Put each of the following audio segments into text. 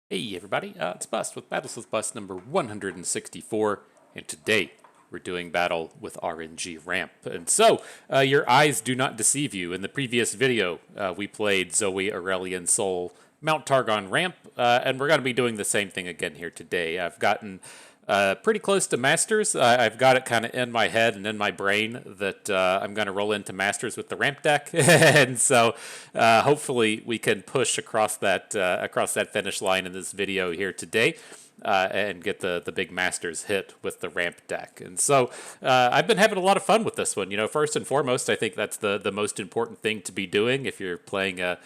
Hey everybody, it's Bust with Battles with Bust number 164, and today we're doing battle with RNG Ramp. And so, your eyes do not deceive you. In the previous video, we played Zoe Aurelion Soul Mount Targon Ramp, and we're going to be doing the same thing again here today. I've gotten pretty close to Masters. I've got it kind of in my head and in my brain that I'm going to roll into Masters with the ramp deck, and so hopefully we can push across that finish line in this video here today. And get the big Masters hit with the ramp deck. And so I've been having a lot of fun with this one. You know, first and foremost, I think that's the most important thing to be doing. If you're playing a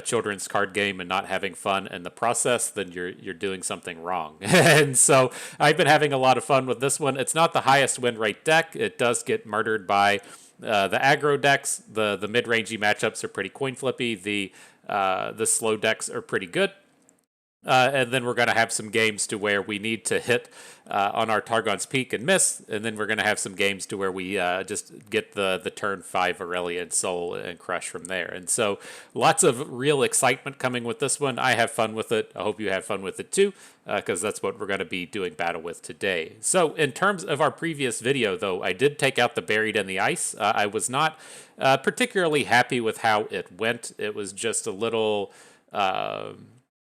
children's card game and not having fun in the process, then you're doing something wrong. And so I've been having a lot of fun with this one. It's not the highest win rate deck. It does get murdered by the aggro decks. The mid-rangey matchups are pretty coin flippy. The slow decks are pretty good. And then we're going to have some games to where we need to hit on our Targon's Peak and miss. And then we're going to have some games to where we just get the turn 5 Aurelion Soul and crush from there. And so lots of real excitement coming with this one. I have fun with it. I hope you have fun with it too, because that's what we're going to be doing battle with today. So in terms of our previous video, though, I did take out the Buried in the Ice. I was not particularly happy with how it went. It was just a little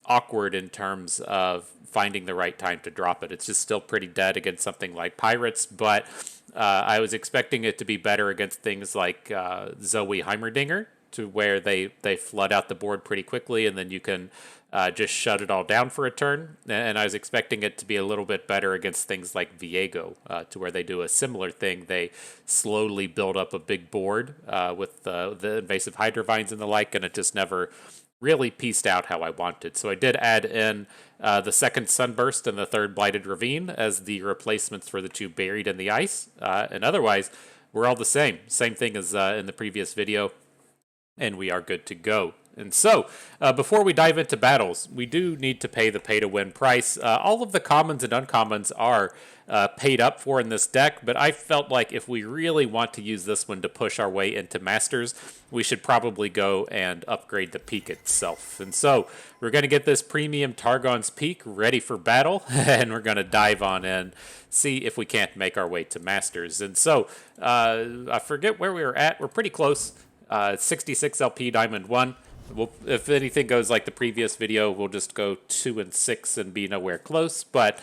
awkward in terms of finding the right time to drop it. It's just still pretty dead against something like Pirates, but I was expecting it to be better against things like Zoe Heimerdinger, to where they flood out the board pretty quickly and then you can just shut it all down for a turn. And I was expecting it to be a little bit better against things like Viego, to where they do a similar thing. They slowly build up a big board with the invasive Hydrovines and the like, and it just never really pieced out how I wanted. So I did add in the second Sunburst and the third Blighted Ravine as the replacements for the two Buried in the Ice. And otherwise, we're all the same. Same thing as in the previous video, and we are good to go. And so, before we dive into battles, we do need to pay the pay-to-win price. All of the commons and uncommons are paid up for in this deck, but I felt like if we really want to use this one to push our way into Masters, we should probably go and upgrade the Peak itself. And so, we're going to get this premium Targon's Peak ready for battle, and we're going to dive on in, see if we can't make our way to Masters. And so, I forget where we were at. We're pretty close. 66 LP Diamond 1. If anything goes like the previous video, we'll just go 2 and 6 and be nowhere close. But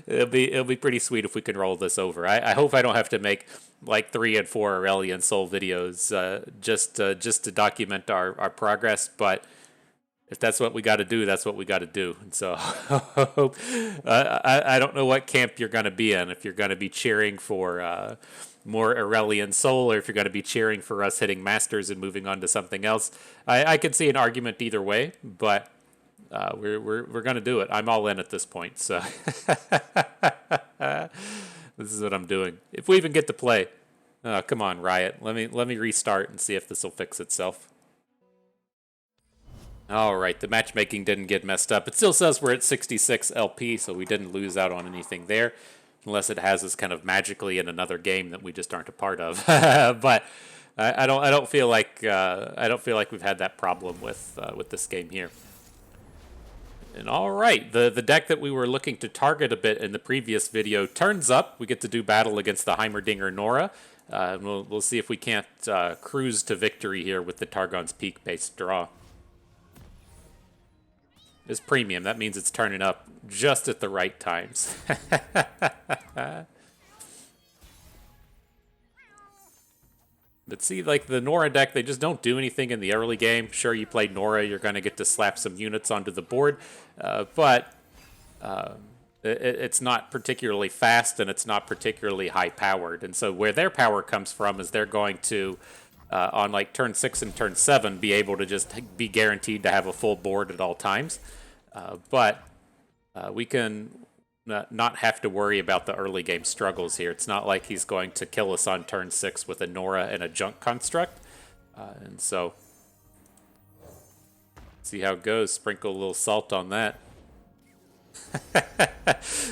it'll be pretty sweet if we can roll this over. I hope I don't have to make like 3 and 4 Aurelion Soul videos just to document our progress. But if that's what we got to do, that's what we got to do. And so I don't know what camp you're going to be in. If you're going to be cheering for more Aurelion Soul, or if you're going to be cheering for us hitting Masters and moving on to something else. I could see an argument either way, but we're going to do it. I'm all in at this point, so this is what I'm doing. If we even get to play, come on, Riot. Let me restart and see if this will fix itself. All right, the matchmaking didn't get messed up. It still says we're at 66 LP, so we didn't lose out on anything there, unless it has us kind of magically in another game that we just aren't a part of. But I don't feel like we've had that problem with this game here. And all right, the deck that we were looking to target a bit in the previous video turns up. We get to do battle against the Heimerdinger Nora. We'll see if we can't cruise to victory here with the Targon's Peak based draw. It's premium. That means it's turning up just at the right times. But see, like the Nora deck, they just don't do anything in the early game. Sure, you play Nora, you're going to get to slap some units onto the board, but it's not particularly fast and it's not particularly high-powered. And so where their power comes from is they're going to, on like turn 6 and turn 7, be able to just be guaranteed to have a full board at all times. But we can not have to worry about the early game struggles here. It's not like he's going to kill us on turn 6 with a Nora and a Junk Construct. And so, see how it goes. Sprinkle a little salt on that.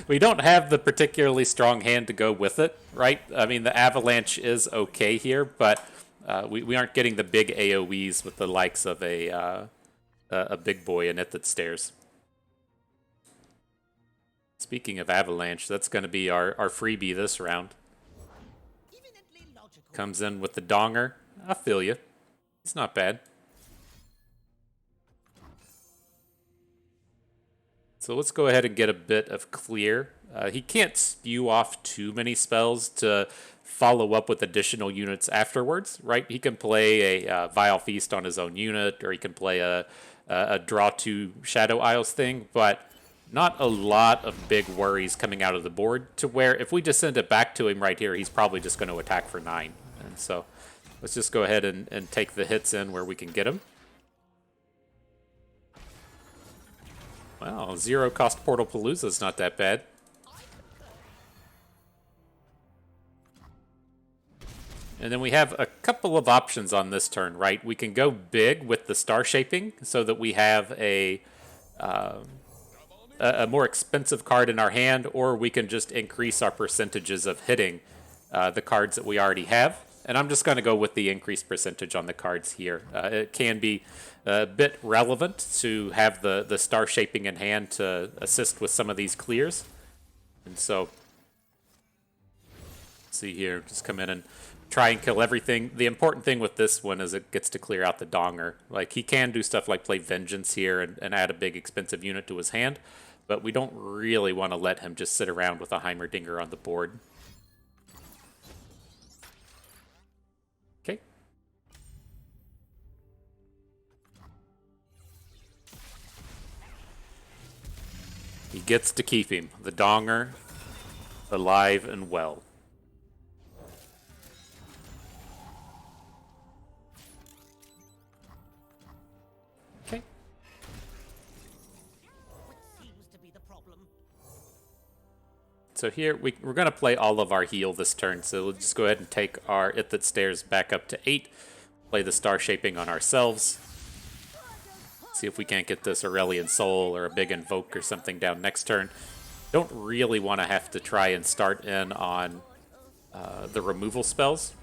We don't have the particularly strong hand to go with it, right? I mean, the Avalanche is okay here, but we aren't getting the big AoEs with the likes of a a big boy in it that stares. Speaking of Avalanche, that's going to be our freebie this round. Comes in with the Donger. I feel you. It's not bad. So let's go ahead and get a bit of clear. He can't spew off too many spells to follow up with additional units afterwards, right? He can play a Vile Feast on his own unit, or he can play a Draw 2 Shadow Isles thing, but not a lot of big worries coming out of the board to where if we just send it back to him right here, he's probably just going to attack for 9. And so let's just go ahead and take the hits in where we can get him. Wow, 0 cost Portal Palooza is not that bad. And then we have a couple of options on this turn, right? We can go big with the star shaping so that we have a more expensive card in our hand, or we can just increase our percentages of hitting the cards that we already have. And I'm just going to go with the increased percentage on the cards here. It can be a bit relevant to have the star shaping in hand to assist with some of these clears. And so, see here, just come in and try and kill everything. The important thing with this one is it gets to clear out the Donger. Like, he can do stuff like play Vengeance here and add a big expensive unit to his hand, but we don't really want to let him just sit around with a Heimerdinger on the board. Okay. He gets to keep him, the Donger, alive and well. Okay. So here, we're going to play all of our heal this turn, so we'll just go ahead and take our It That Stares back up to 8, play the star shaping on ourselves, see if we can't get this Aurelion Soul or a big Invoke or something down next turn. Don't really want to have to try and start in on the removal spells.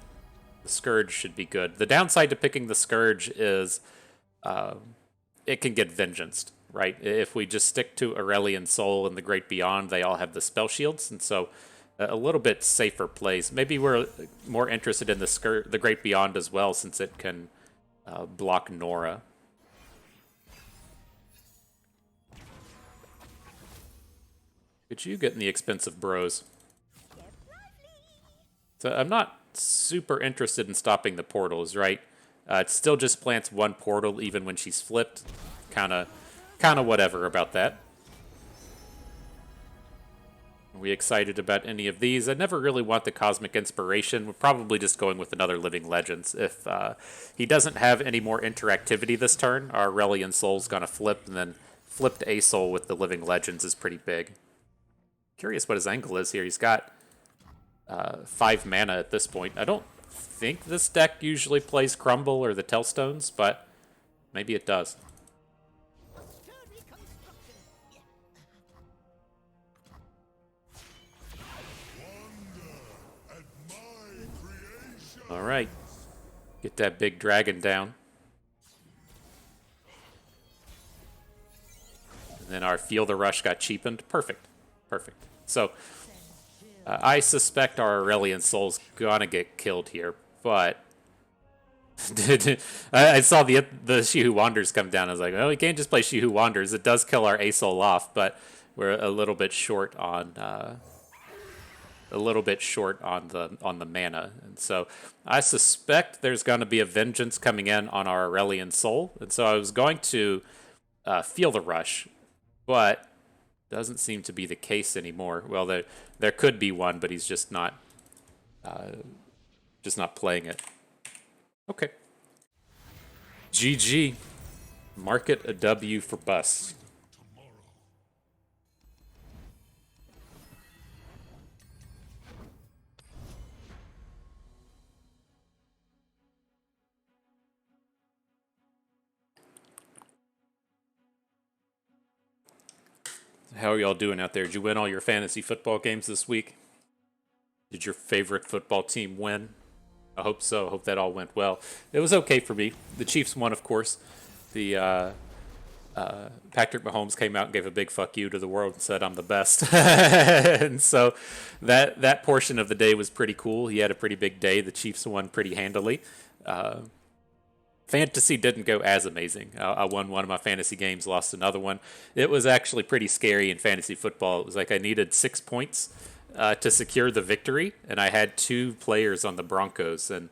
The Scourge should be good. The downside to picking the Scourge is it can get vengeanced, right? If we just stick to Aurelion Soul and the Great Beyond, they all have the spell shields, and so a little bit safer plays. Maybe we're more interested in the Great Beyond as well, since it can block Nora. Could you getting the expensive bros? So I'm not super interested in stopping the portals, right? It still just plants 1 portal even when she's flipped. Kind of whatever about that. Are we excited about any of these? I never really want the Cosmic Inspiration. We're probably just going with another Living Legends. If he doesn't have any more interactivity this turn, our Aurelion Soul's going to flip, and then flipped A Soul with the Living Legends is pretty big. Curious what his angle is here. He's got 5 mana at this point. I don't think this deck usually plays Crumble or the Tellstones, but maybe it does. All right. Get that big dragon down. And then our Feel the Rush got cheapened. Perfect. Perfect. So, I suspect our Aurelion Soul's gonna get killed here, but I saw the She Who Wanders come down. I was like, oh, we can't just play She Who Wanders. It does kill our A Soul off, but we're a little bit short on the mana, and so I suspect there's going to be a Vengeance coming in on our Aurelion Soul, and so I was going to Feel the Rush, but doesn't seem to be the case anymore. Well, there could be one, but he's just not playing it. Okay. GG. Market a W for Bus. How are y'all doing out there? Did you win all your fantasy football games this week? Did your favorite football team win? I hope so. I hope that all went well. It was okay for me. The Chiefs won, of course. The Patrick Mahomes came out and gave a big fuck you to the world and said, I'm the best. And so that portion of the day was pretty cool. He had a pretty big day. The Chiefs won pretty handily. Fantasy didn't go as amazing. I won one of my fantasy games, lost another one. It was actually pretty scary in fantasy football. It was like I needed 6 points to secure the victory, and I had 2 players on the Broncos, and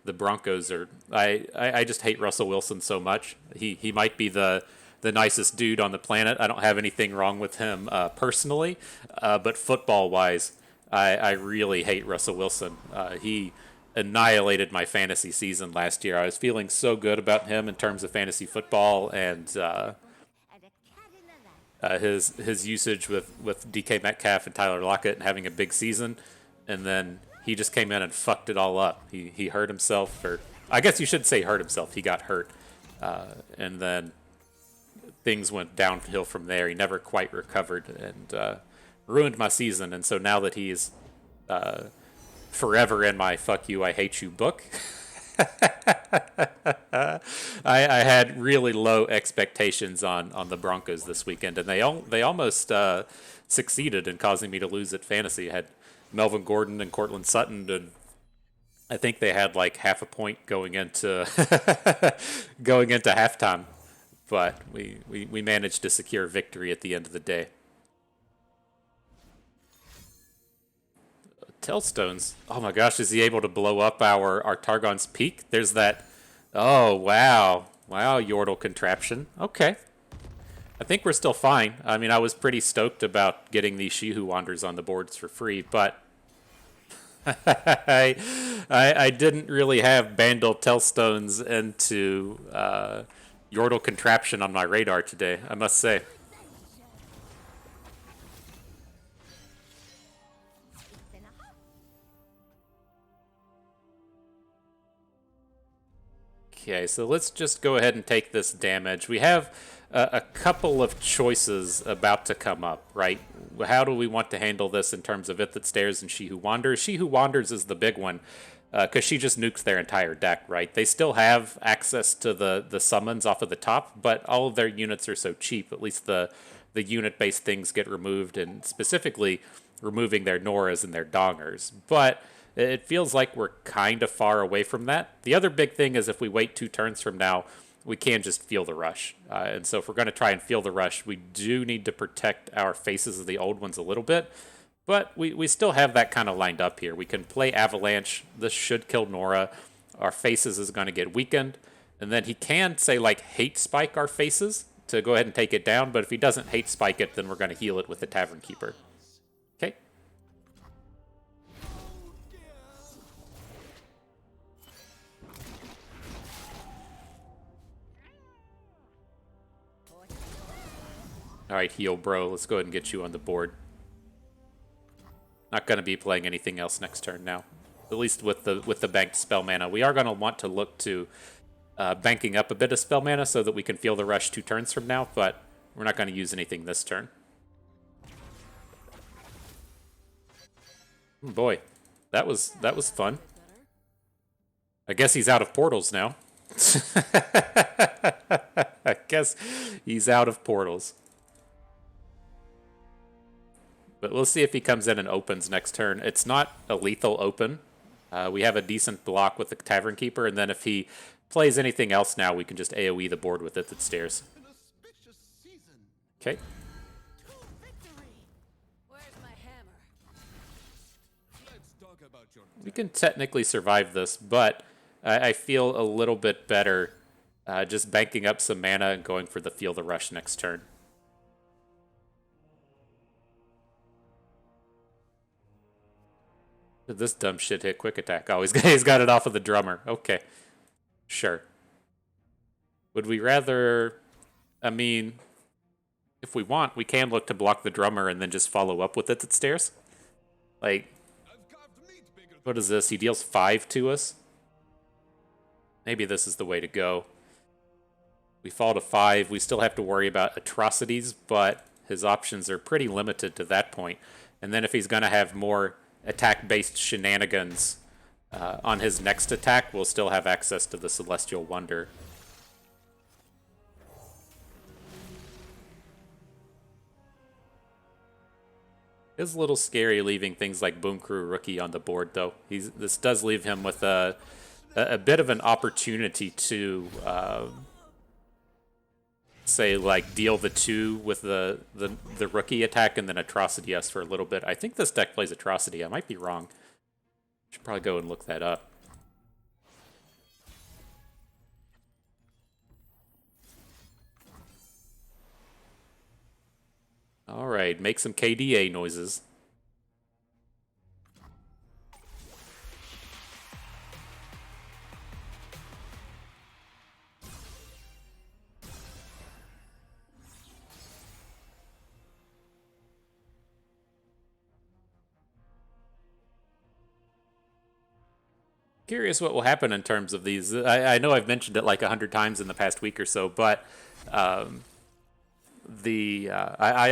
the Broncos are... I just hate Russell Wilson so much. He might be the nicest dude on the planet. I don't have anything wrong with him personally, but football-wise, I really hate Russell Wilson. He annihilated my fantasy season last year. I was feeling so good about him in terms of fantasy football, and his usage with DK Metcalf and Tyler Lockett and having a big season, and then he just came in and fucked it all up. He hurt himself, or I guess you should say hurt himself. He got hurt, and then things went downhill from there. He never quite recovered and ruined my season. And so now that he's forever in my "fuck you, I hate you" book, I had really low expectations on the Broncos this weekend, and they almost succeeded in causing me to lose at fantasy. I had Melvin Gordon and Cortland Sutton, and I think they had like half a point going into going into halftime, but we managed to secure victory at the end of the day. Tailstones. Oh my gosh, is he able to blow up our Targon's Peak? There's that. Oh, wow. Wow, Yordle contraption. Okay. I think we're still fine. I mean, I was pretty stoked about getting these She Who Wanders on the boards for free, but I didn't really have Bandle Tailstones into Yordle contraption on my radar today, I must say. Okay, so let's just go ahead and take this damage. We have a couple of choices about to come up, right? How do we want to handle this in terms of It That Stares and She Who Wanders? She Who Wanders is the big one, because she just nukes their entire deck, right? They still have access to the summons off of the top, but all of their units are so cheap. At least the unit-based things get removed, and specifically removing their Noras and their Dongers. But it feels like we're kind of far away from that. The other big thing is if we wait 2 turns from now, we can just feel the rush. And so if we're going to try and feel the rush, we do need to protect our faces of the old ones a little bit. But we still have that kind of lined up here. We can play Avalanche. This should kill Nora. Our faces is going to get weakened. And then he can say, like, hate spike our faces to go ahead and take it down. But if he doesn't hate spike it, then we're going to heal it with the Tavern Keeper. Okay. Alright, heal, bro. Let's go ahead and get you on the board. Not going to be playing anything else next turn now. At least with the banked spell mana. We are going to want to look to banking up a bit of spell mana so that we can feel the rush 2 turns from now, but we're not going to use anything this turn. Oh boy, that was fun. I guess he's out of portals now. I guess he's out of portals. But we'll see if he comes in and opens next turn. It's not a lethal open. We have a decent block with the Tavern Keeper, and then if he plays anything else now, we can just AoE the board with It That Stares. Okay. We can technically survive this, but I feel a little bit better just banking up some mana and going for the Feel the Rush next turn. Did this dumb shit hit quick attack? Oh, he's got it off of the drummer. Okay. Sure. Would we rather... I mean, if we want, we can look to block the drummer and then just follow up with It That Stares. Like, what is this? He deals 5 to us? Maybe this is the way to go. We fall to 5. We still have to worry about atrocities, but his options are pretty limited to that point. And then if he's going to have more attack-based shenanigans on his next attack, we'll still have access to the Celestial Wonder. It's a little scary leaving things like Boom Crew Rookie on the board, though. This does leave him with a bit of an opportunity to say like deal the 2 with the rookie attack and then Atrocity us for a little bit. I think this deck plays Atrocity. I might be wrong. Should probably go and look that up. All right, make some KDA noises. Curious what will happen in terms of these. I know I've mentioned it like 100 times in the past week or so, but I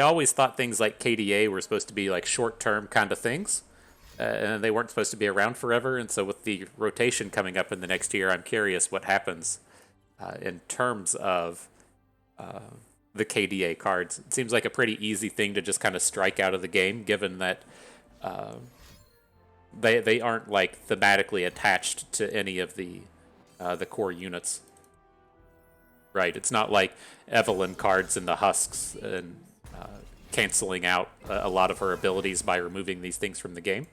always thought things like KDA were supposed to be like short-term kind of things, and they weren't supposed to be around forever. And so with the rotation coming up in the next year, I'm curious what happens in terms of the KDA cards. It seems like a pretty easy thing to just kind of strike out of the game, given that they aren't like thematically attached to any of the core units. Right, it's not like Evelyn cards in the Husks and canceling out a lot of her abilities by removing these things from the game.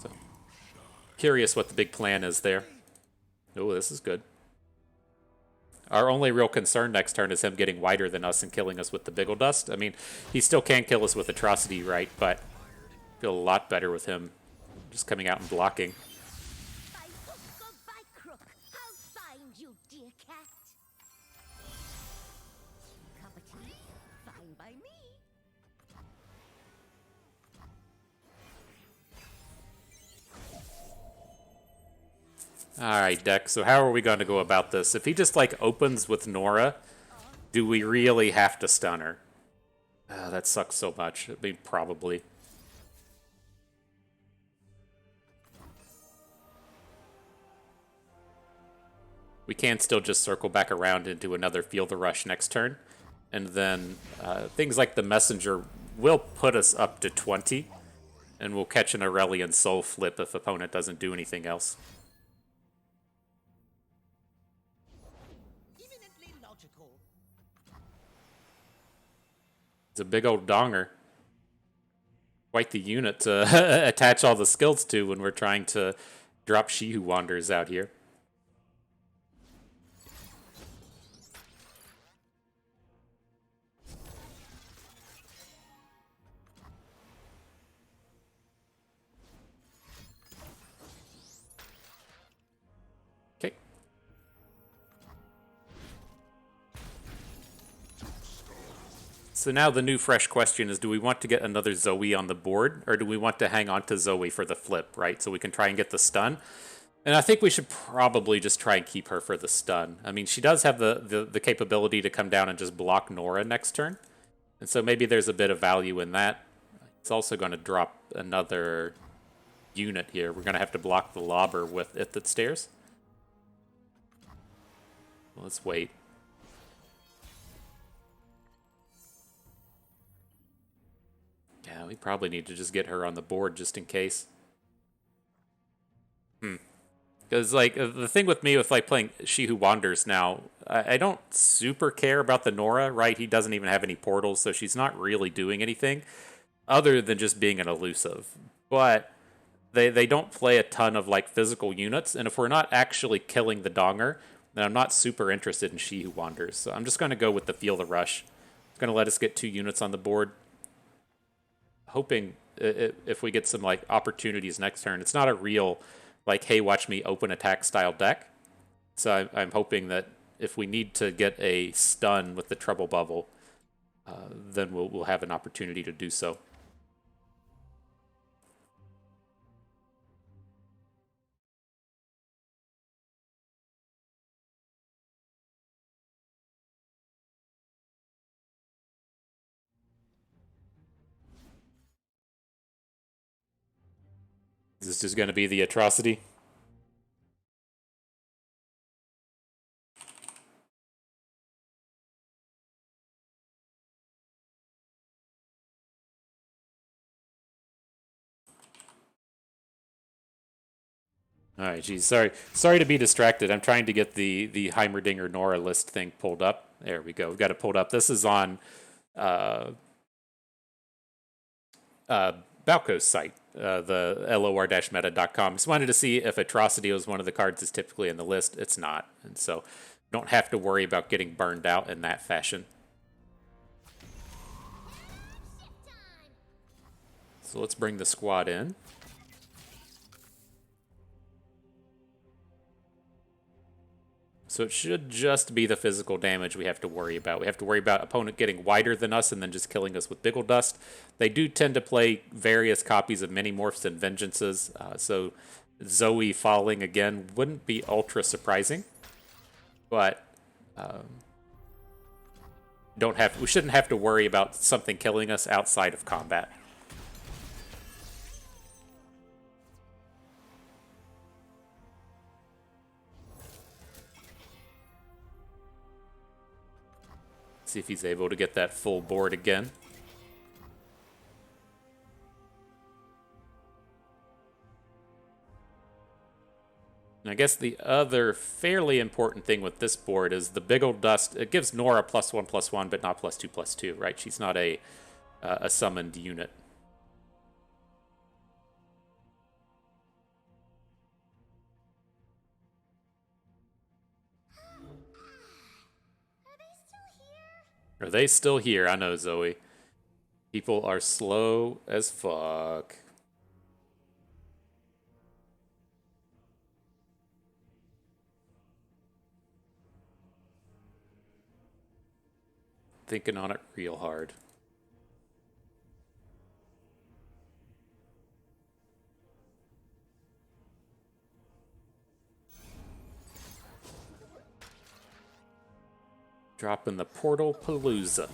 So, curious what the big plan is there. Oh, this is good. Our only real concern next turn is him getting wider than us and killing us with the Biggle Dust. I mean, he still can kill us with Atrocity, right? But I feel a lot better with him just coming out and blocking. By hook or by crook, I'll find you, dear cat. Cup of tea? Fine by me. Alright, Deck, so how are we going to go about this? If he just, like, opens with Nora, do we really have to stun her? That sucks so much. I mean, probably. We can still just circle back around into another Feel the Rush next turn. And then things like the Messenger will put us up to 20. And we'll catch an Aurelion Soul Flip if opponent doesn't do anything else. Eminently logical. It's a big old donger. Quite the unit to attach all the skills to when we're trying to drop She Who Wanders out here. Okay. So now the new fresh question is, do we want to get another Zoe on the board, or do we want to hang on to Zoe for the flip, right? So we can try and get the stun. And I think we should probably just try and keep her for the stun. I mean, she does have the capability to come down and just block Nora next turn. And so maybe there's a bit of value in that. It's also going to drop another unit here. We're going to have to block the lobber with it that stairs. Let's wait. Yeah, we probably need to just get her on the board just in case. Because, like, the thing with me with, like, playing She Who Wanders now, I don't super care about the Nora, right? He doesn't even have any portals, so she's not really doing anything other than just being an elusive. But they don't play a ton of, like, physical units, and if we're not actually killing the Donger, then I'm not super interested in She Who Wanders. So I'm just going to go with the Feel the Rush. It's going to let us get 2 units on the board. Hoping if we get some, like, opportunities next turn. It's not a real, like, hey, watch me open attack style deck. So I'm hoping that if we need to get a stun with the Trouble Bubble, then we'll have an opportunity to do so. Is this just going to be the Atrocity? All right, geez, sorry to be distracted. I'm trying to get the Heimerdinger Nora list thing pulled up. There we go. We've got it pulled up. This is on uh, Balco's site, the lor-meta.com. Just wanted to see if Atrocity was one of the cards that's typically in the list. It's not, and so don't have to worry about getting burned out in that fashion. So let's bring the squad in. So it should just be the physical damage we have to worry about. We have to worry about opponent getting wider than us and then just killing us with Biggle Dust. They do tend to play various copies of Mini Morphs and Vengeances, so Zoe falling again wouldn't be ultra surprising. But we shouldn't have to worry about something killing us outside of combat. See if he's able to get that full board again. And I guess the other fairly important thing with this board is the Big Ol' Dust. It gives Nora +1/+1, but not +2/+2, right? She's not a summoned unit. Are they still here? I know, Zoe. People are slow as fuck. Thinking on it real hard. Dropping the Portal Palooza.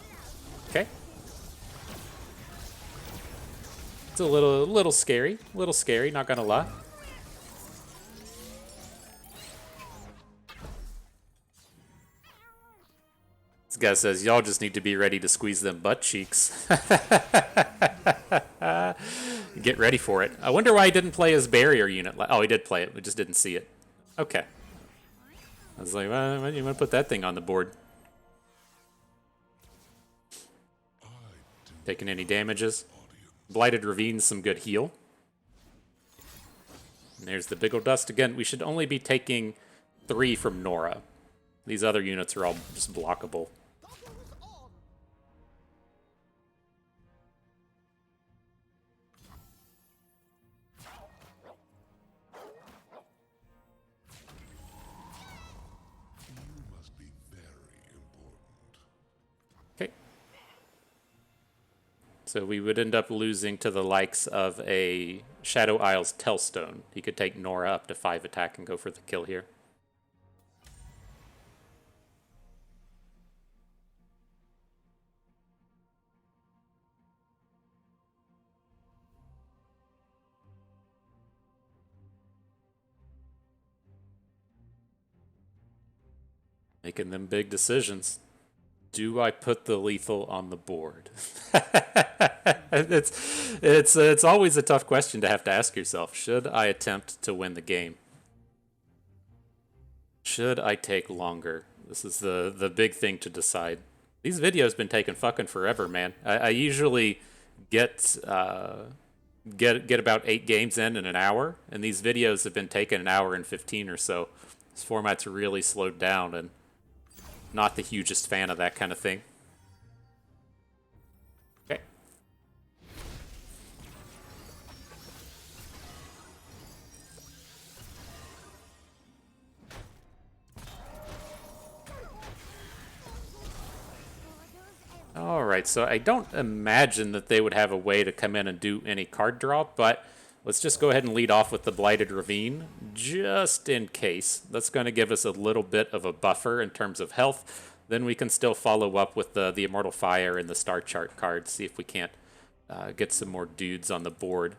Okay. It's a little scary. Not gonna lie. This guy says, y'all just need to be ready to squeeze them butt cheeks. Get ready for it. I wonder why he didn't play his barrier unit. Oh, he did play it. We just didn't see it. Okay. I was like, well, you want to put that thing on the board? Taking any damages? Blighted Ravine's some good heal. And there's the Big Ol' Dust again. We should only be taking 3 from Nora. These other units are all just blockable. Okay. So we would end up losing to the likes of a Shadow Isles Tellstone. He could take Nora up to 5 attack and go for the kill here. Making them big decisions. Do I put the lethal on the board? it's always a tough question to have to ask yourself. Should I attempt to win the game? Should I take longer? This is the big thing to decide. These videos been taking fucking forever, man. I usually get get about 8 games in an hour, and these videos have been taking an hour and 15 or so. This format's really slowed down, and not the hugest fan of that kind of thing. Okay. Alright, so I don't imagine that they would have a way to come in and do any card draw, but let's just go ahead and lead off with the Blighted Ravine, just in case. That's going to give us a little bit of a buffer in terms of health. Then we can still follow up with the Immortal Fire and the Star Chart cards, see if we can't get some more dudes on the board.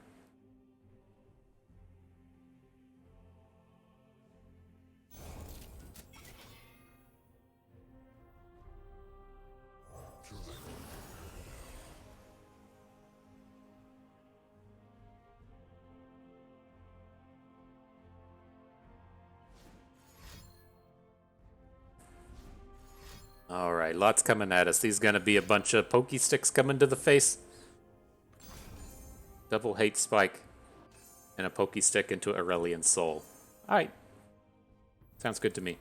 Alright, lots coming at us. These gonna be a bunch of pokey sticks coming to the face. Double hate spike. And a pokey stick into Aurelion Soul. Alright. Sounds good to me.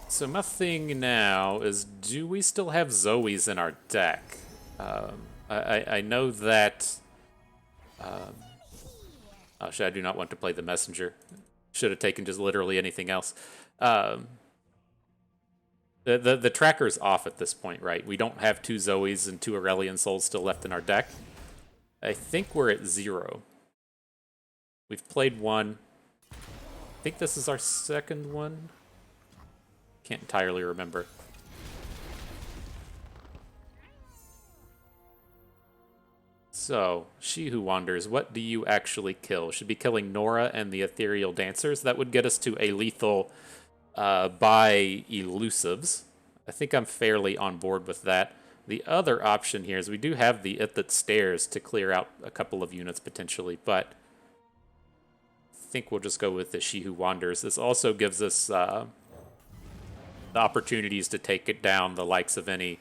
So my thing now is, do we still have Zoes in our deck? I know that... oh shit, I do not want to play the messenger. Should have taken just literally anything else. The tracker's off at this point, right? We don't have 2 Zoes and 2 Aurelion Souls still left in our deck. I think we're at 0. We've played 1. I think this is our second one. Can't entirely remember. So, She Who Wanders, what do you actually kill? Should be killing Nora and the Ethereal Dancers. That would get us to a lethal by elusives. I think I'm fairly on board with that. The other option here is we do have the Ithit Stairs to clear out a couple of units potentially, but I think we'll just go with the She Who Wanders. This also gives us the opportunities to take it down the likes of any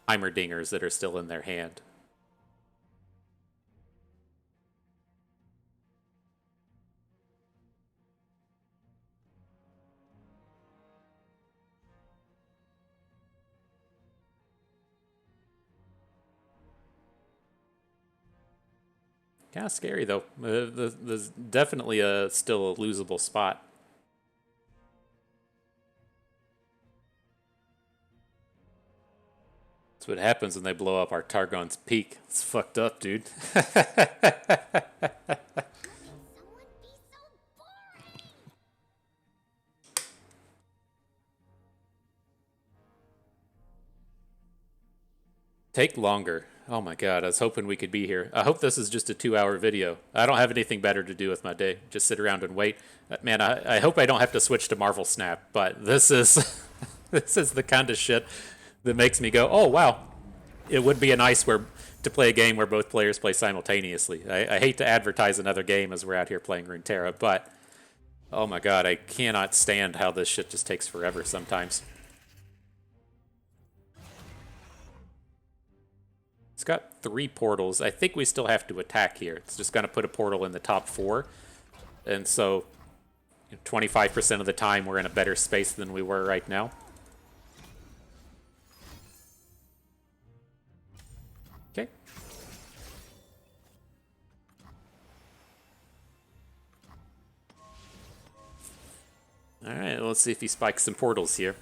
Heimerdingers that are still in their hand. Kind of scary, though. There's definitely still a losable spot. That's what happens when they blow up our Targon's Peak. It's fucked up, dude. Take longer. Oh my god, I was hoping we could be here. I hope this is just a 2-hour video. I don't have anything better to do with my day. Just sit around and wait. Man, I hope I don't have to switch to Marvel Snap, but this is this is the kind of shit that makes me go, oh wow, it would be a nice to play a game where both players play simultaneously. I hate to advertise another game as we're out here playing Runeterra, but oh my god, I cannot stand how this shit just takes forever sometimes. It's got 3 portals. I think we still have to attack here. It's just going to put a portal in the top 4. And so 25% of the time we're in a better space than we were right now. Okay. Alright, let's see if he spikes some portals here.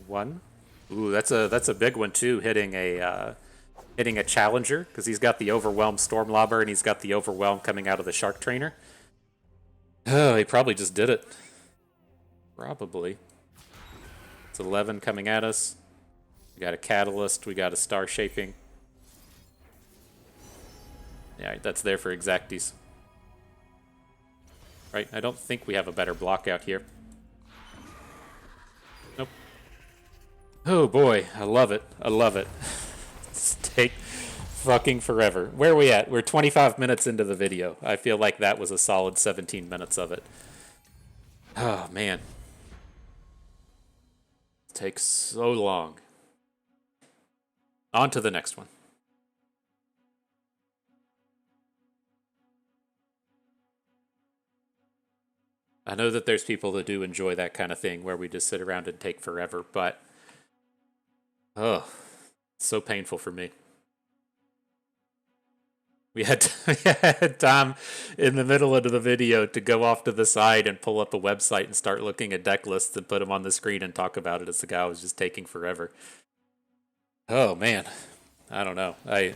1. Ooh, that's a big one too, hitting a challenger, because he's got the Overwhelm Stormlobber and he's got the Overwhelm coming out of the Shark Trainer. Oh, he probably just did it. Probably. It's 11 coming at us. We got a Catalyst, we got a Star Shaping. Yeah, that's there for Exacties. Right, I don't think we have a better block out here. Nope. Oh boy, I love it. I love it. It's take fucking forever. Where are we at? We're 25 minutes into the video. I feel like that was a solid 17 minutes of it. Oh man. It takes so long. On to the next one. I know that there's people that do enjoy that kind of thing where we just sit around and take forever, but oh, it's so painful for me. We had time in the middle of the video to go off to the side and pull up a website and start looking at deck lists and put them on the screen and talk about it as the guy was just taking forever. Oh man, I don't know. I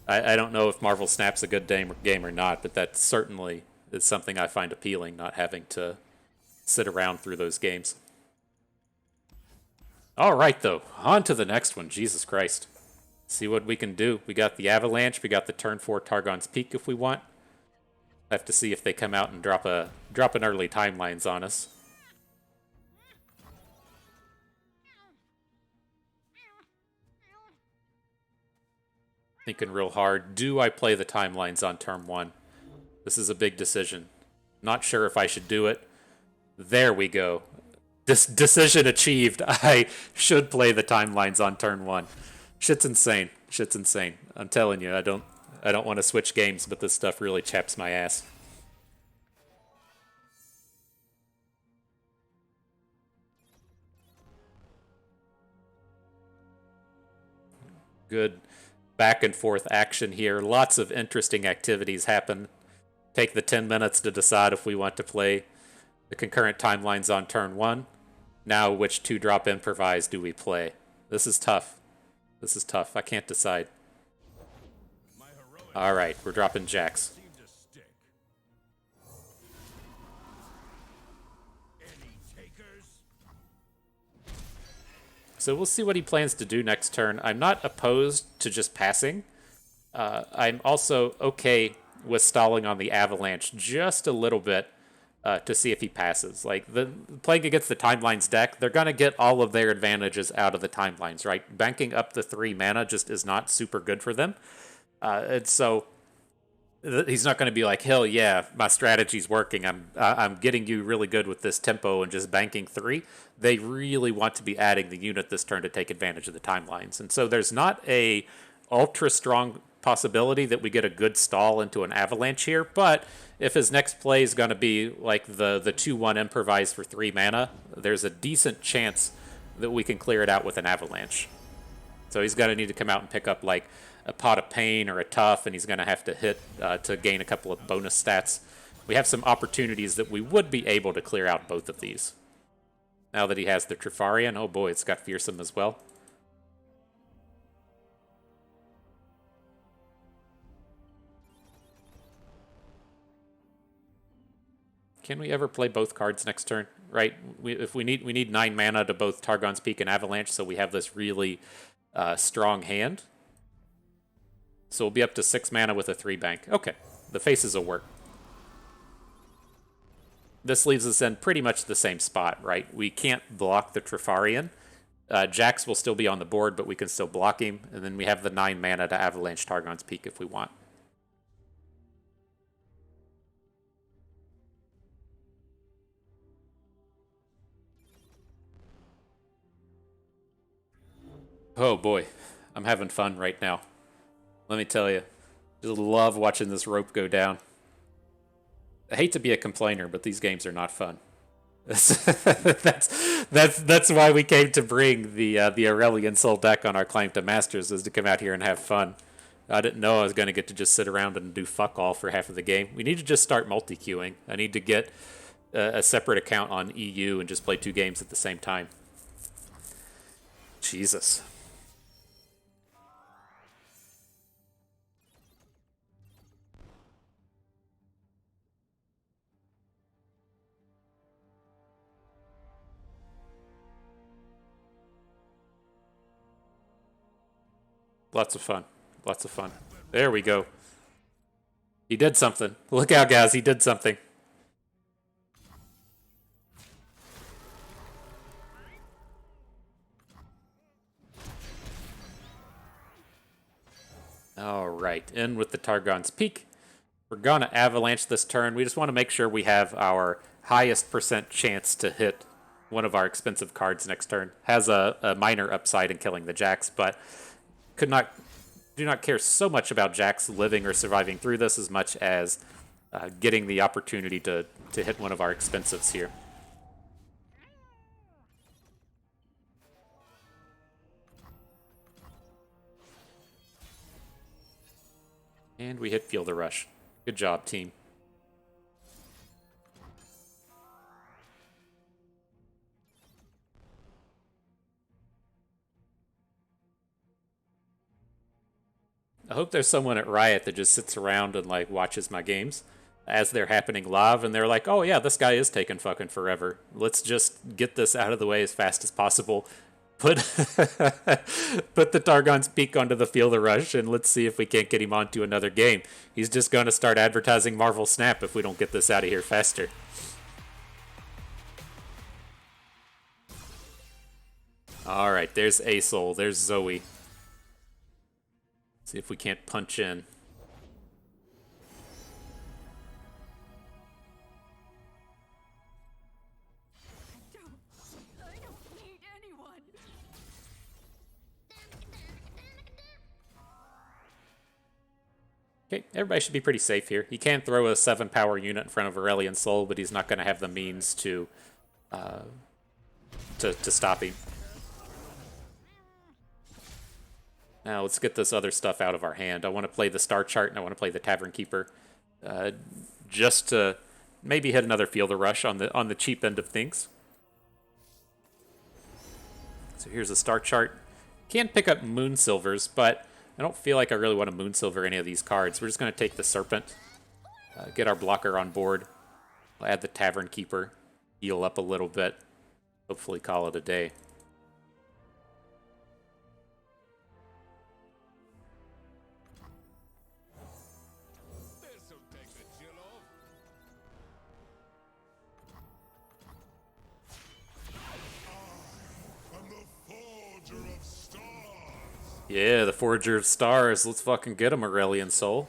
don't know if Marvel Snap's a good game or not, but that certainly is something I find appealing, not having to sit around through those games. All right, though, on to the next one. Jesus Christ. See what we can do. We got the Avalanche. We got the turn 4 Targon's Peak if we want. Have to see if they come out and drop an early timelines on us. Thinking real hard. Do I play the timelines on turn 1? This is a big decision. Not sure if I should do it. There we go. Decision achieved. I should play the timelines on turn 1. Shit's insane. Shit's insane. I'm telling you, I don't want to switch games, but this stuff really chaps my ass. Good back and forth action here. Lots of interesting activities happen. Take the 10 minutes to decide if we want to play the concurrent timelines on turn 1. Now, which 2-drop improvise do we play? This is tough. This is tough. I can't decide. Alright, we're dropping Jax. So we'll see what he plans to do next turn. I'm not opposed to just passing. I'm also okay with stalling on the Avalanche just a little bit to see if he passes. Like, playing against the Timelines deck, they're going to get all of their advantages out of the Timelines, right? Banking up the 3 mana just is not super good for them. And so he's not going to be like, hell yeah, my strategy's working. I'm getting you really good with this tempo and just banking 3. They really want to be adding the unit this turn to take advantage of the timelines. And so there's not a ultra strong possibility that we get a good stall into an Avalanche here, but if his next play is going to be like the 2-1 improvise for 3 mana, there's a decent chance that we can clear it out with an Avalanche. So he's going to need to come out and pick up like a Pot of Pain or a Tough, and he's going to have to hit to gain a couple of bonus stats. We have some opportunities that we would be able to clear out both of these. Now that he has the Trifarian, oh boy, it's got Fearsome as well. Can we ever play both cards next turn? Right? We need 9 mana to both Targon's Peak and Avalanche, so we have this really strong hand. So we'll be up to 6 mana with a 3 bank. Okay, the faces will work. This leaves us in pretty much the same spot, right? We can't block the Trifarian. Jax will still be on the board, but we can still block him. And then we have the 9 mana to Avalanche Targon's Peak if we want. Oh boy, I'm having fun right now. Let me tell you, just love watching this rope go down. I hate to be a complainer, but these games are not fun. that's why we came to bring the Aurelion Soul deck on our Climb to Masters, is to come out here and have fun. I didn't know I was going to get to just sit around and do fuck all for half of the game. We need to just start multi-queuing. I need to get a separate account on EU and just play 2 games at the same time. Jesus. Lots of fun. Lots of fun. There we go. He did something. Look out, guys. He did something. All right. In with the Targon's Peak. We're going to Avalanche this turn. We just want to make sure we have our highest % chance to hit one of our expensive cards next turn. Has a minor upside in killing the Jax, but do not care so much about Jax living or surviving through this as much as getting the opportunity to hit one of our expensives here. And we hit Feel the Rush. Good job, team. I hope there's someone at Riot that just sits around and like watches my games as they're happening live, and they're like, oh yeah, this guy is taking fucking forever. Let's just get this out of the way as fast as possible. Put put the Targon's Peak onto the Feel the Rush, and let's see if we can't get him onto another game. He's just going to start advertising Marvel Snap if we don't get this out of here faster. All right, there's Aesol, there's Zoe. See if we can't punch in. I don't need anyone. Okay, everybody should be pretty safe here. He can throw a 7-power unit in front of Aurelion Sol, but he's not going to have the means to stop him. Now let's get this other stuff out of our hand. I want to play the Star Chart and I want to play the Tavern Keeper, just to maybe hit another Fielder Rush on the cheap end of things. So here's a Star Chart. Can pick up Moon Silvers, but I don't feel like I really want to Moon Silver any of these cards. We're just going to take the Serpent, get our blocker on board. We'll add the Tavern Keeper, heal up a little bit, hopefully call it a day. Yeah, the Forger of Stars. Let's fucking get him, Aurelion Sol.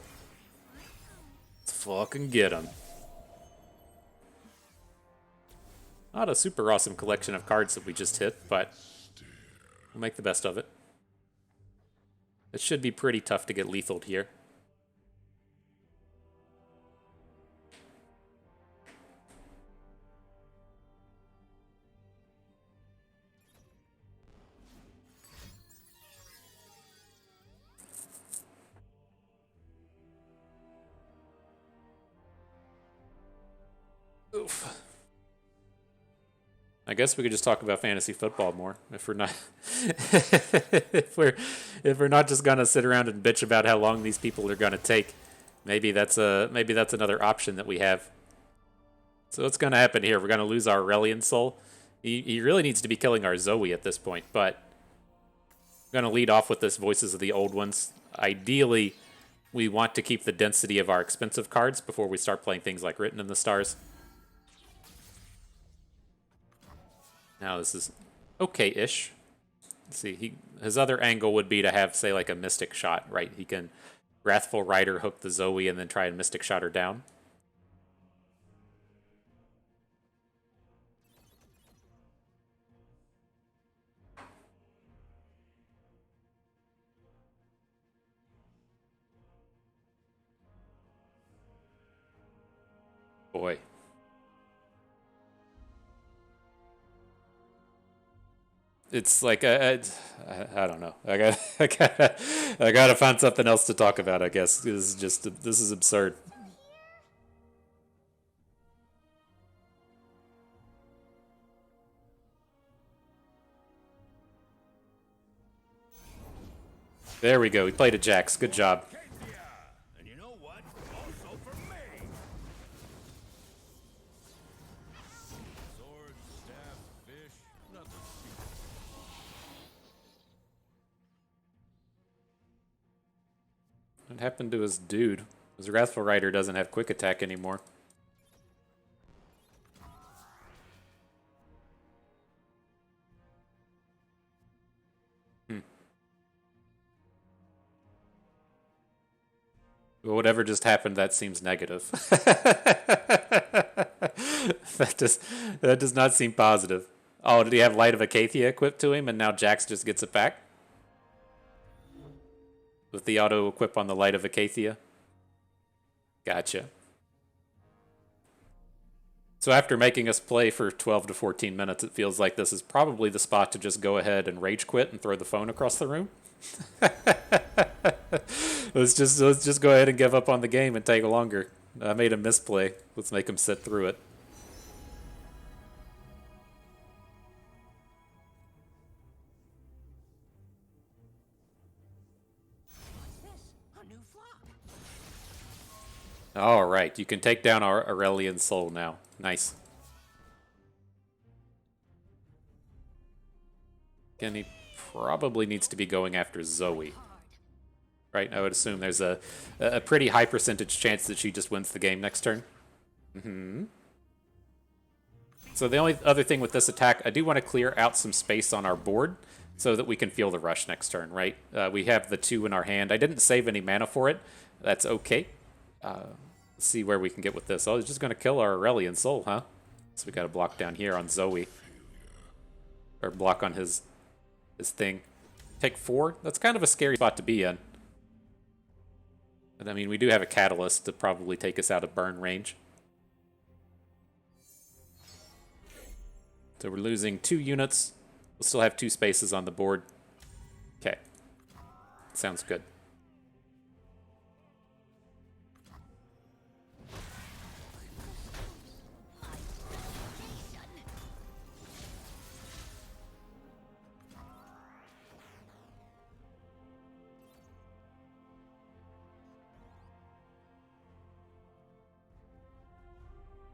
Let's fucking get him. Not a super awesome collection of cards that we just hit, but we'll make the best of it. It should be pretty tough to get lethaled here. Oof. I guess we could just talk about fantasy football more if we're not if we're not just gonna sit around and bitch about how long these people are gonna take. Maybe that's another option that we have. So what's gonna happen here? We're gonna lose our Aurelion Sol. He really needs to be killing our Zoe at this point, but I'm gonna lead off with this Voices of the Old Ones. Ideally, we want to keep the density of our expensive cards before we start playing things like Written in the Stars. Now this is okay-ish. Let's see, his other angle would be to have, say, like a Mystic Shot, right? He can Wrathful Rider hook the Zoe and then try and Mystic Shot her down. Boy. It's like I don't know. I gotta find something else to talk about. I guess this is absurd. There we go. We played a Jax. Good job. And you know what? Also for me. Sword, staff, fish, nothing. What happened to his dude? His Wrathful Rider doesn't have quick attack anymore. Well, whatever just happened, that seems negative. that does not seem positive. Oh, did he have Light of Acacia equipped to him, and now Jax just gets it back? With the auto equip on the Light of Acacia? Gotcha. So after making us play for 12 to 14 minutes, it feels like this is probably the spot to just go ahead and rage quit and throw the phone across the room. let's just go ahead and give up on the game and take longer. I made a misplay. Let's make him sit through it. All right, you can take down our Aurelion Sol now. Nice. Again, he probably needs to be going after Zoe. Right, I would assume there's a pretty high percentage chance that she just wins the game next turn. So the only other thing with this attack, I do want to clear out some space on our board. so that we can feel the rush next turn, right? We have the 2 in our hand. I didn't save any mana for it. That's okay. Let's see where we can get with this. Oh, it's just going to kill our Aurelion Soul, huh? So we got to block down here on Zoe. Or block on his thing. Take 4? That's kind of a scary spot to be in. But I mean, we do have a Catalyst to probably take us out of burn range. So we're losing 2 units. We'll still have 2 spaces on the board. Okay. Sounds good.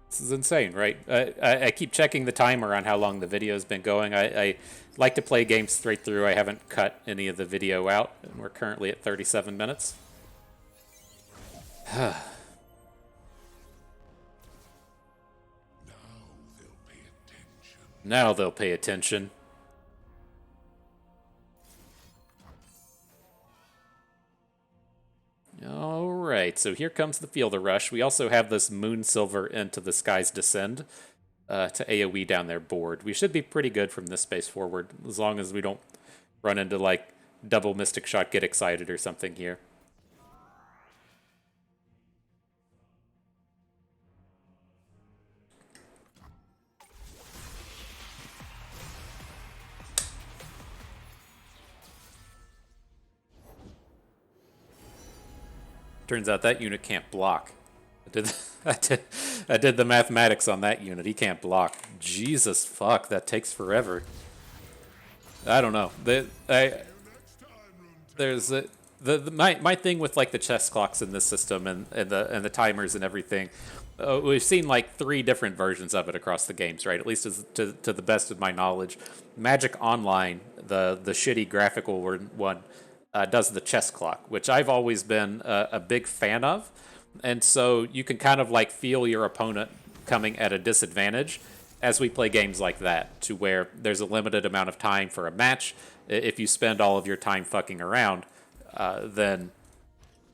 This is insane, right? I keep checking the timer on how long the video's been going. I like to play games straight through. I haven't cut any of the video out, and we're currently at 37 minutes. Now they'll pay attention. Alright, so here comes the Fielder Rush. We also have this Moon Silver into the Sky's Descend to AoE down their board. We should be pretty good from this space forward, as long as we don't run into, like, double Mystic Shot Get Excited or something here. Turns out that unit can't block. I did the mathematics on that unit. He can't block. Jesus fuck, that takes forever. I don't know. My thing with like the chess clocks in this system and the timers and everything. We've seen like 3 different versions of it across the games, right? At least to the best of my knowledge. Magic Online, the shitty graphical one, does the chess clock, which I've always been a big fan of. And so you can kind of like feel your opponent coming at a disadvantage as we play games like that, to where there's a limited amount of time for a match. If you spend all of your time fucking around, then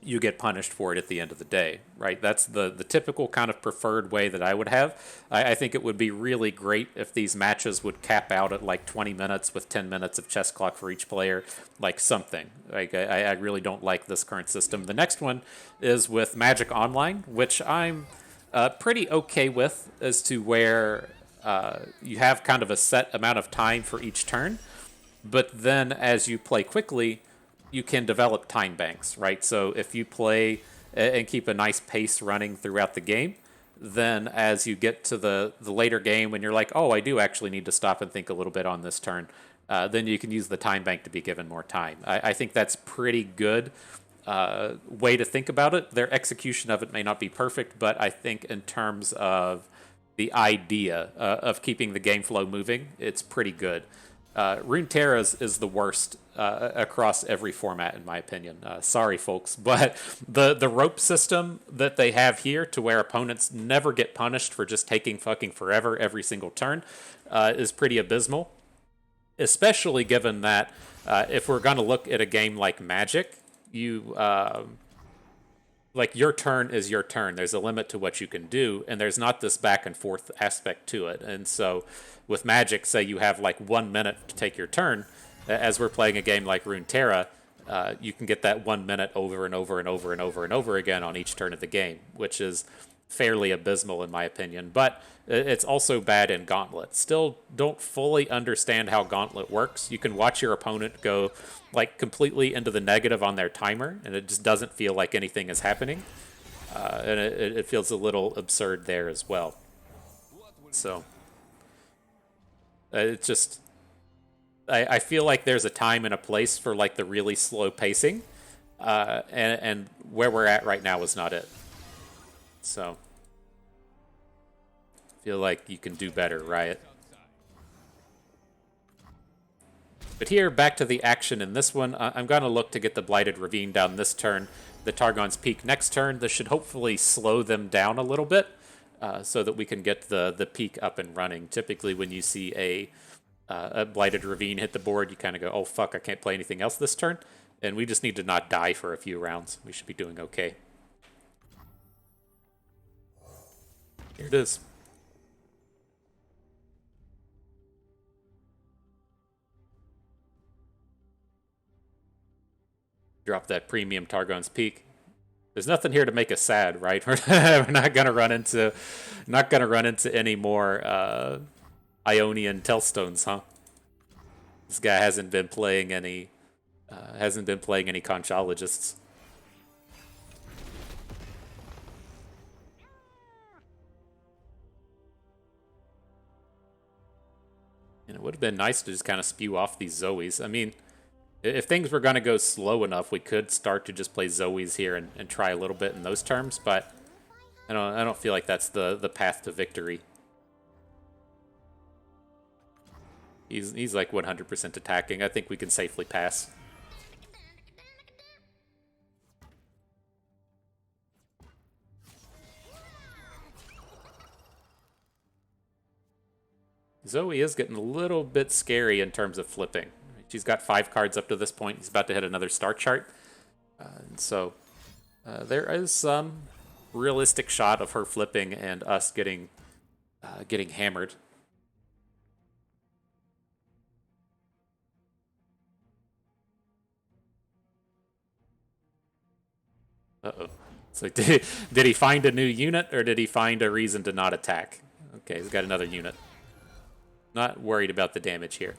you get punished for it at the end of the day, right? That's the typical kind of preferred way that I would have. I think it would be really great if these matches would cap out at like 20 minutes with 10 minutes of chess clock for each player, like something. Like I really don't like this current system. The next one is with Magic Online, which I'm pretty okay with, as to where you have kind of a set amount of time for each turn, but then as you play quickly, you can develop time banks, right? So if you play and keep a nice pace running throughout the game, then as you get to the later game, when you're like, oh, I do actually need to stop and think a little bit on this turn, then you can use the time bank to be given more time. I think that's pretty good way to think about it. Their execution of it may not be perfect, but I think in terms of the idea of keeping the game flow moving, it's pretty good. Runeterra is the worst across every format, in my opinion. Sorry, folks, but the rope system that they have here, to where opponents never get punished for just taking fucking forever every single turn, is pretty abysmal. Especially given that if we're going to look at a game like Magic, you like your turn is your turn. There's a limit to what you can do, and there's not this back and forth aspect to it. And so with Magic, say you have like 1 minute to take your turn, as we're playing a game like Runeterra, you can get that 1 minute over and over and over and over and over again on each turn of the game, which is fairly abysmal in my opinion. But it's also bad in Gauntlet. Still don't fully understand how Gauntlet works. You can watch your opponent go like completely into the negative on their timer, and it just doesn't feel like anything is happening. And it feels a little absurd there as well. So it's just, I feel like there's a time and a place for like the really slow pacing, and where we're at right now is not it. So I feel like you can do better, Riot. But here, back to the action in this one. I'm going to look to get the Blighted Ravine down this turn, the Targon's Peak next turn. This should hopefully slow them down a little bit, so that we can get the peak up and running. Typically when you see a a Blighted Ravine hit the board, you kind of go, oh fuck, I can't play anything else this turn. And we just need to not die for a few rounds. We should be doing okay. Here it is. Drop that premium Targon's Peak. There's nothing here to make us sad, right? We're not gonna run into any more Ionian Tellstones, huh? This guy hasn't been playing any conchologists. And it would have been nice to just kind of spew off these Zoes. I mean, if things were going to go slow enough, we could start to just play Zoes here and try a little bit in those terms, but I don't feel like that's the path to victory. He's like 100% attacking. I think we can safely pass. Zoe is getting a little bit scary in terms of flipping. She's got 5 cards up to this point. He's about to hit another star chart. And so there is some realistic shot of her flipping and us getting hammered. Uh-oh. So did he find a new unit, or did he find a reason to not attack? Okay, he's got another unit. Not worried about the damage here.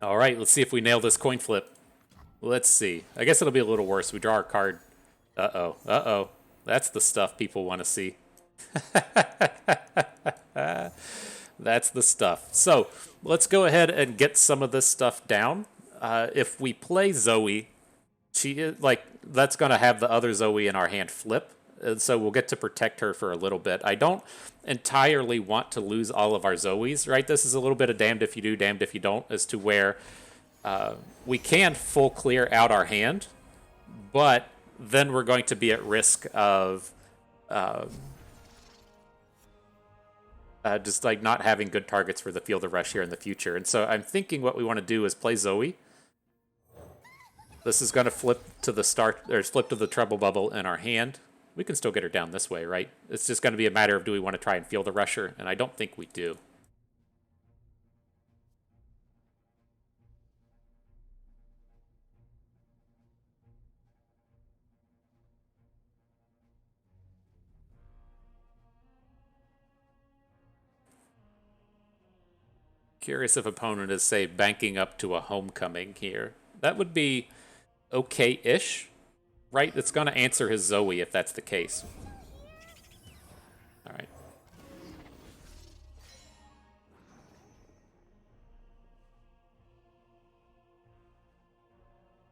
All right, let's see if we nail this coin flip. Let's see. I guess it'll be a little worse. We draw our card. Uh-oh. Uh-oh. That's the stuff people want to see. That's the stuff. So let's go ahead and get some of this stuff down. If we play Zoe, that's going to have the other Zoe in our hand flip. And so we'll get to protect her for a little bit. I don't entirely want to lose all of our Zoes, right? This is a little bit of damned if you do, damned if you don't, as to where we can full clear out our hand, but then we're going to be at risk of just like not having good targets for the Field of Rush here in the future. And so I'm thinking what we want to do is play Zoe. This is going to flip to the Trouble Bubble in our hand. We can still get her down this way, right? It's just going to be a matter of, do we want to try and Field the Rusher? And I don't think we do. Curious if opponent is, say, banking up to a Homecoming here. That would be okay-ish, right? It's going to answer his Zoe if that's the case. All right.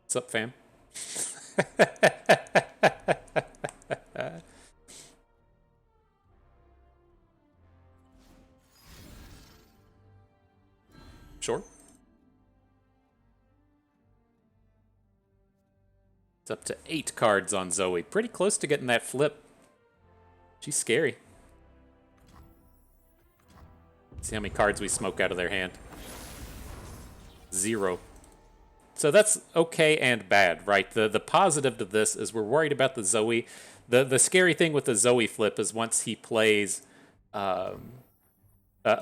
What's up, fam? Sure. It's up to 8 cards on Zoe. Pretty close to getting that flip. She's scary. See how many cards we smoke out of their hand. 0. So that's okay and bad, right? The positive to this is we're worried about the Zoe. The scary thing with the Zoe flip is once he plays a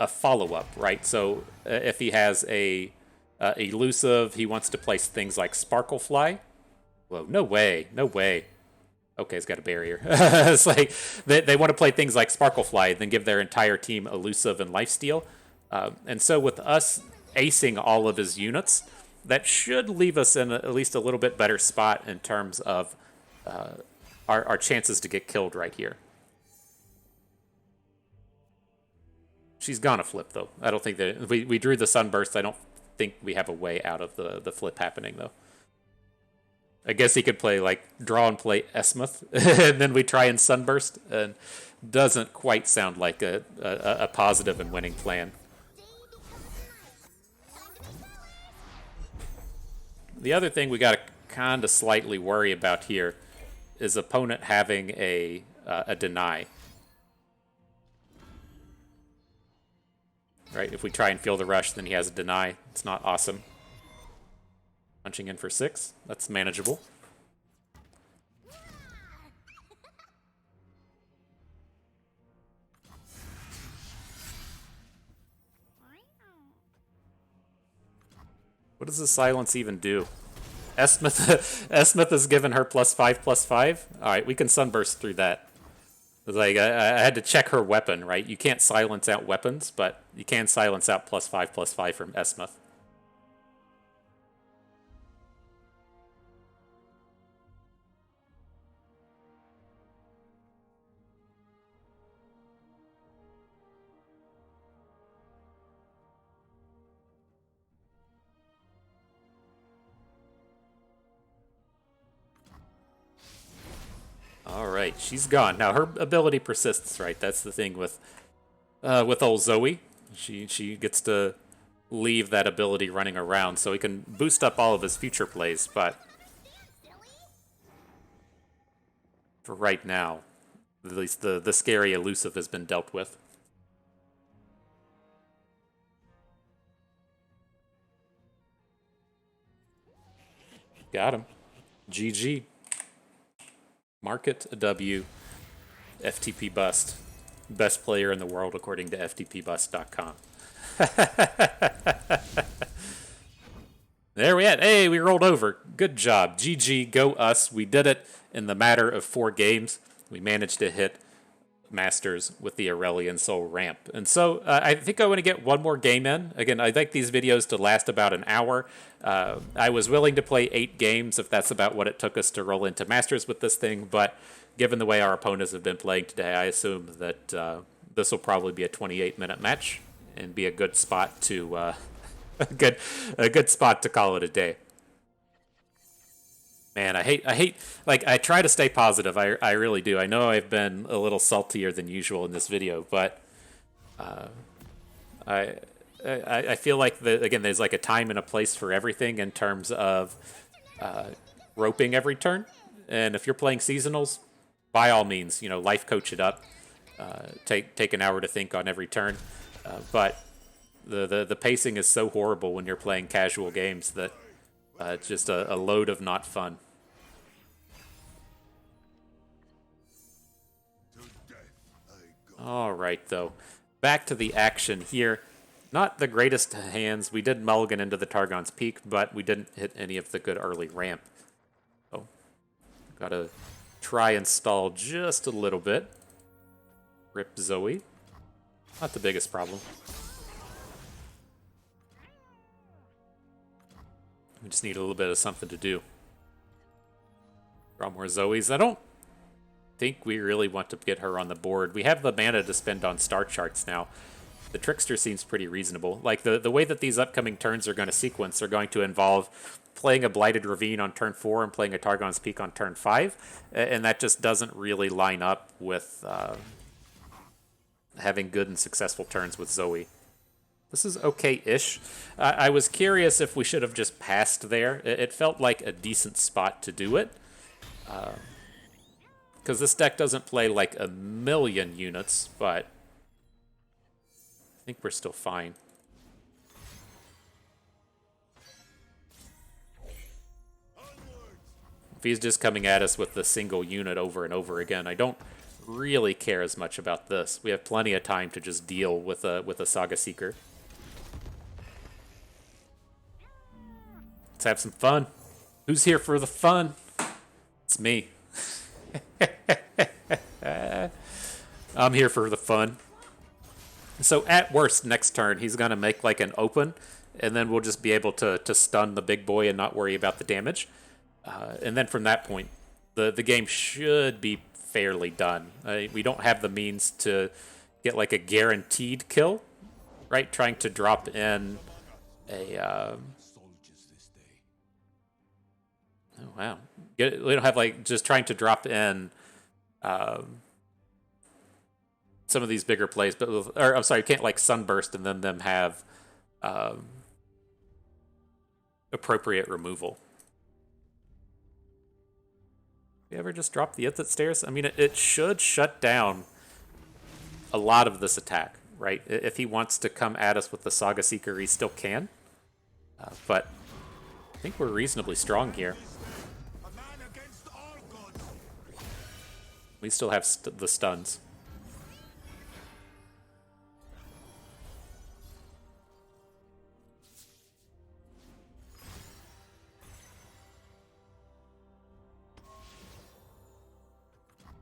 follow-up, right? So if he has a elusive, he wants to place things like Sparklefly. Whoa, no way, no way. Okay, he's got a barrier. It's like they want to play things like Sparklefly and then give their entire team elusive and lifesteal. And so with us acing all of his units, that should leave us in at least a little bit better spot in terms of our chances to get killed right here. She's gonna flip, though. I don't think that... We drew the Sunburst. I don't think we have a way out of the flip happening, though. I guess he could play, like, draw and play Esmuth, and then we try and Sunburst, and doesn't quite sound like a positive and winning plan. The other thing we gotta kind of slightly worry about here is opponent having a deny. Right, if we try and feel the rush, then he has a deny. It's not awesome. Punching in for 6. That's manageable. What does the silence even do? Esmith has given her +5/+5. Alright, we can sunburst through that. Like, I had to check her weapon, right? You can't silence out weapons, but you can silence out +5/+5 from Esmith. Alright, she's gone. Now, her ability persists, right? That's the thing with old Zoe. She gets to leave that ability running around, so he can boost up all of his future plays, but for right now, at least the scary elusive has been dealt with. Got him. GG. Market a W. FTP bust. Best player in the world according to ftpbust.com. There we at. Hey, we rolled over. Good job. GG, go us. We did it in the matter of 4 games. We managed to hit Masters with the Aurelion Soul ramp. And so I think I want to get one more game in. Again, I'd like these videos to last about an hour. I was willing to play 8 games if that's about what it took us to roll into Masters with this thing, but given the way our opponents have been playing today, I assume that this will probably be a 28-minute match and be a good spot to a good spot to call it a day. Man, I hate, like, I try to stay positive. I really do. I know I've been a little saltier than usual in this video, but I feel like, again, there's like a time and a place for everything in terms of roping every turn. And if you're playing seasonals, by all means, life coach it up. Take an hour to think on every turn. But the pacing is so horrible when you're playing casual games that it's just a load of not fun. All right, though. Back to the action here. Not the greatest hands. We did mulligan into the Targon's Peak, but we didn't hit any of the good early ramp. So, gotta try and stall just a little bit. Rip Zoe. Not the biggest problem. We just need a little bit of something to do. Draw more Zoes. I don't think we really want to get her on the board. We have the mana to spend on star charts now. The Trickster seems pretty reasonable. Like, the way that these upcoming turns are going to sequence are going to involve playing a Blighted Ravine on turn 4 and playing a Targon's Peak on turn 5, and that just doesn't really line up with having good and successful turns with Zoe. This is okay-ish. I was curious if we should have just passed there. It felt like a decent spot to do it. Because this deck doesn't play like a million units, but I think we're still fine. If he's just coming at us with the single unit over and over again, I don't really care as much about this. We have plenty of time to just deal with a Saga Seeker. Let's have some fun. Who's here for the fun? It's me. I'm here for the fun. So at worst, next turn, he's going to make like an open, and then we'll just be able to stun the big boy and not worry about the damage. And then from that point, the game should be fairly done. We don't have the means to get like a guaranteed kill, right? Trying to drop in a... Oh, wow. We don't have, like, just trying to drop in some of these bigger plays, but or I'm sorry, you can't, like, Sunburst and then them have appropriate removal. We ever just drop the Ithit Stairs? I mean, it should shut down a lot of this attack, right? If he wants to come at us with the Saga Seeker, he still can. But I think we're reasonably strong here. A man against all gods. We still have the stuns.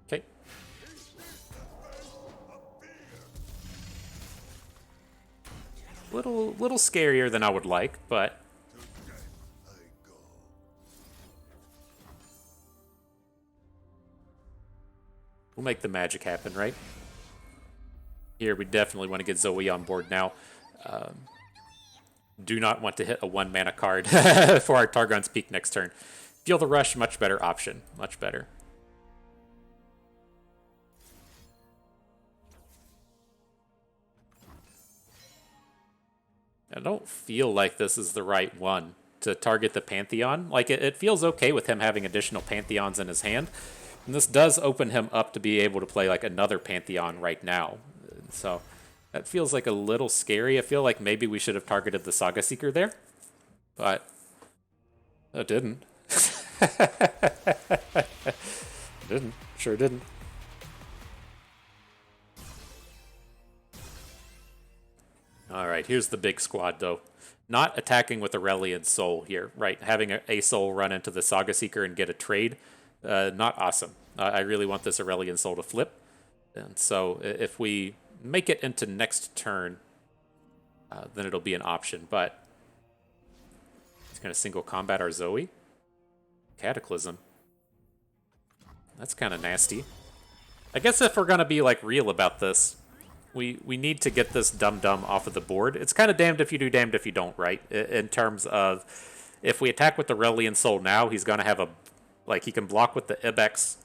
Okay. Little scarier than I would like, but we'll make the magic happen, right? Here, we definitely want to get Zoe on board now. Do not want to hit a 1 mana card for our Targon's Peak next turn. Feel the Rush, much better option. Much better. I don't feel like this is the right one to target the Pantheon. Like, it feels okay with him having additional Pantheons in his hand. And this does open him up to be able to play, like, another Pantheon right now. So, that feels like a little scary. I feel like maybe we should have targeted the Saga Seeker there. But, it didn't. Didn't. Sure didn't. Alright, here's the big squad, though. Not attacking with Aurelion Soul here, right? Having a Soul run into the Saga Seeker and get a trade, not awesome. I really want this Aurelion Soul to flip. And so if we make it into next turn, then it'll be an option. But he's going to single combat our Zoe. Cataclysm. That's kind of nasty. I guess if we're going to be, like, real about this, we need to get this dum-dum off of the board. It's kind of damned if you do, damned if you don't, right? In terms of, if we attack with the Aurelion Soul now, he's going to have a, like, he can block with the Ibex.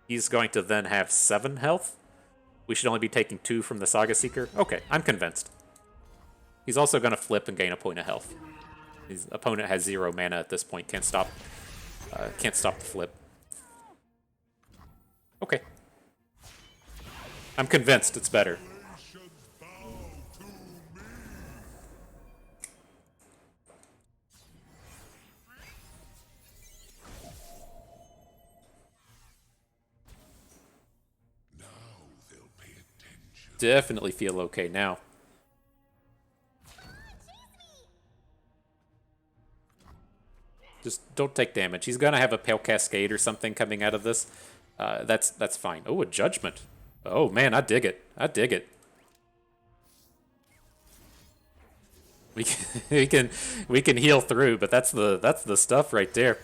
He's going to then have 7 health. We should only be taking 2 from the Saga Seeker. Okay, I'm convinced. He's also going to flip and gain a point of health. His opponent has 0 mana at this point. Can't stop the flip. Okay. I'm convinced it's better. Definitely feel okay now. Just don't take damage. He's gonna have a Pale Cascade or something coming out of this. That's fine. Oh, a Judgment. Oh man, I dig it. I dig it. We can heal through, but that's the stuff right there.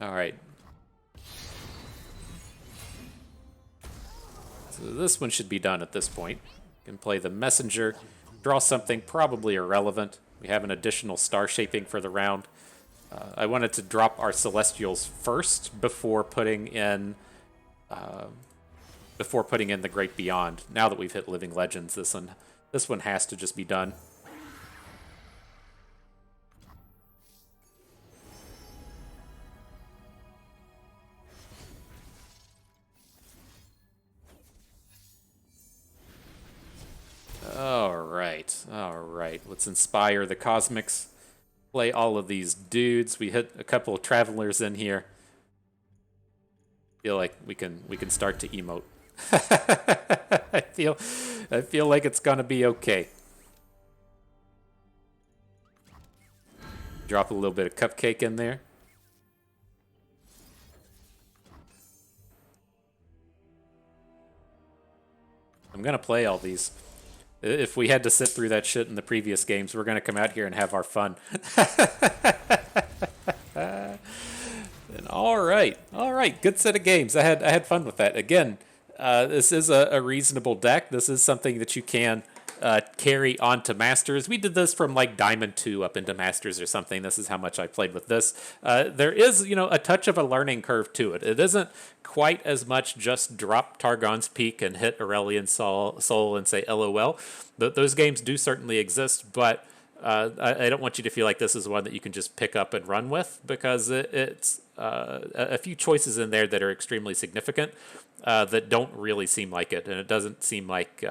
All right. So this one should be done at this point. Can play the Messenger, draw something probably irrelevant. We have an additional star shaping for the round. I wanted to drop our Celestials first before putting in the Great Beyond. Now that we've hit Living Legends, this one has to just be done. All right. Let's inspire the Cosmics. Play all of these dudes. We hit a couple of Travelers in here. Feel like we can start to emote. I feel like it's gonna be okay. Drop a little bit of Cupcake in there. I'm gonna play all these. If we had to sit through that shit in the previous games, we're going to come out here and have our fun. And all right. Good set of games. I had fun with that. Again, this is a reasonable deck. This is something that you can carry on to Masters. We did this from like Diamond 2 up into Masters or something. This is how much I played with this. There is, a touch of a learning curve to it. It isn't quite as much just drop Targon's Peak and hit Aurelion Soul and say LOL. Those games do certainly exist, but I don't want you to feel like this is one that you can just pick up and run with, because it's a few choices in there that are extremely significant that don't really seem like it, and it doesn't seem like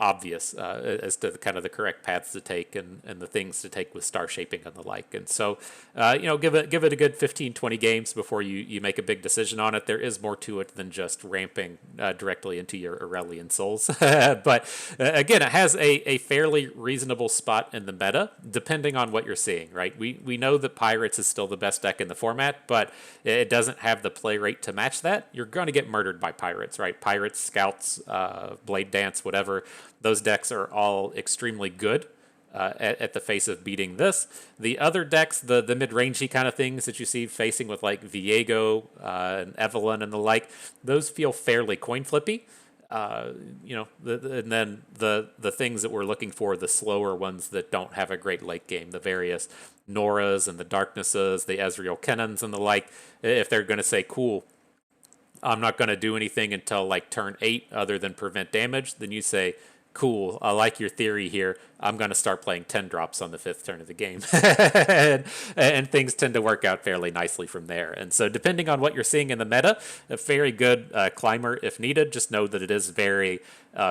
obvious as to kind of the correct paths to take and the things to take with star shaping and the like. And so, give it a good 15, 20 games before you make a big decision on it. There is more to it than just ramping directly into your Aurelion souls. But again, it has a fairly reasonable spot in the meta, depending on what you're seeing, right? We know that Pirates is still the best deck in the format, but it doesn't have the play rate to match that. You're going to get murdered by Pirates, right? Pirates, Scouts, Blade Dance, whatever. Those decks are all extremely good at the face of beating this. The other decks, the mid-rangey kind of things that you see facing with like Viego and Evelyn and the like, those feel fairly coin flippy. And then the things that we're looking for, the slower ones that don't have a great late game, the various Noras and the Darknesses, the Ezreal Kennons and the like, if they're going to say, cool, I'm not going to do anything until like turn 8 other than prevent damage, then you say, cool, I like your theory here. I'm going to start playing 10 drops on the 5th turn of the game. and things tend to work out fairly nicely from there. And so depending on what you're seeing in the meta, a very good climber if needed. Just know that it is very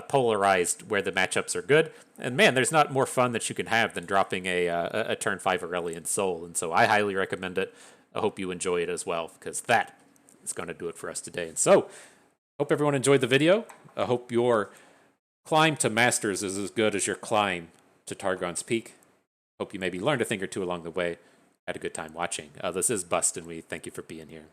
polarized where the matchups are good. And man, there's not more fun that you can have than dropping a turn 5 Aurelion Soul. And so I highly recommend it. I hope you enjoy it as well, because that is going to do it for us today. And so, hope everyone enjoyed the video. I hope your climb to Masters is as good as your climb to Targon's Peak. Hope you maybe learned a thing or two along the way. Had a good time watching. This is Bust, and we thank you for being here.